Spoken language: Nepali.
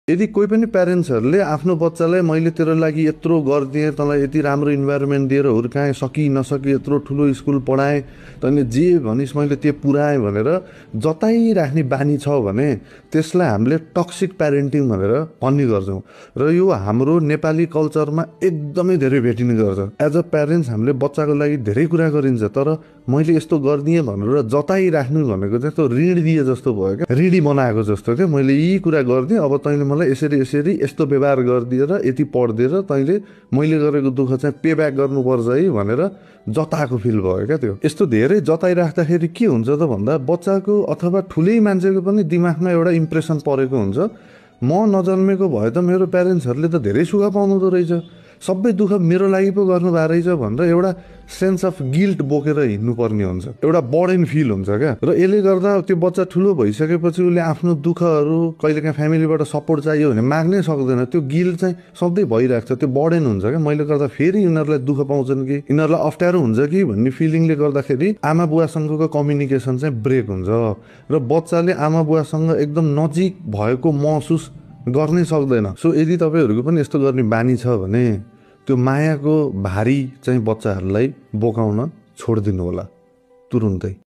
यदि कोही पनि प्यारेन्ट्सहरूले आफ्नो बच्चालाई मैले तेरो लागि यत्रो गरिदिएँ, तँलाई यति राम्रो इन्भाइरोमेन्ट दिएर हुर्काएँ, सकि नसकि यत्रो ठुलो स्कुल पढाएँ, तैँले जे भनिस् मैले त्यो पुऱ्याएँ भनेर जताइराख्ने बानी छ भने त्यसलाई हामीले टक्सिक प्यारेन्टिङ भनेर भन्ने गर्छौँ। र यो हाम्रो नेपाली कल्चरमा एकदमै धेरै भेटिने गर्छ। एज अ प्यारेन्ट्स हामीले बच्चाको लागि धेरै कुरा गरिन्छ, तर मैले यस्तो गरिदिएँ भनेर जताइराख्नु भनेको चाहिँ त्यो ऋण दिए जस्तो भयो क्या, ऋणी बनाएको जस्तो क्या। मैले यी कुरा गरिदिएँ, अब तैँले मलाई यसरी यसरी यस्तो व्यवहार गरिदिएर यति पढिदिएर तैँले मैले गरेको दुःख चाहिँ पे ब्याक गर्नुपर्छ है भनेर जताएको फिल भयो क्या। त्यो यस्तो धेरै जताइराख्दाखेरि के हुन्छ त भन्दा बच्चाको अथवा ठुलै मान्छेको पनि दिमागमा एउटा इम्प्रेसन परेको हुन्छ, म नजन्मेको भए त मेरो प्यारेन्ट्सहरूले त धेरै सुख पाउनुहुँदो रहेछ, सबै दुःख मेरो लागि पो गर्नुभएको रहेछ भनेर एउटा सेन्स अफ गिल्ट बोकेर हिँड्नुपर्ने हुन्छ, एउटा बर्डन फिल हुन्छ क्या। र यसले गर्दा त्यो बच्चा ठुलो भइसकेपछि उसले आफ्नो दुःखहरू कहिलेकाहीँ फ्यामिलीबाट सपोर्ट चाहियो भने माग्नै सक्दैन, त्यो गिल्ट चाहिँ सधैँ भइरहेको छ, त्यो बर्डन हुन्छ क्या। मैले गर्दा फेरि यिनीहरूलाई दुःख पाउँछन् कि यिनीहरूलाई अप्ठ्यारो हुन्छ कि भन्ने फिलिङले गर्दाखेरि आमा बुवासँगको कम्युनिकेसन चाहिँ ब्रेक हुन्छ र बच्चाले आमा बुवासँग एकदम नजिक भएको महसुस गर्नै सक्दैन। सो यदि तपाईँहरूको पनि यस्तो गर्ने बानी छ भने त्यो मायाको भारी चाहिँ बच्चाहरूलाई बोकाउन छोडिदिनु होला तुरुन्तै।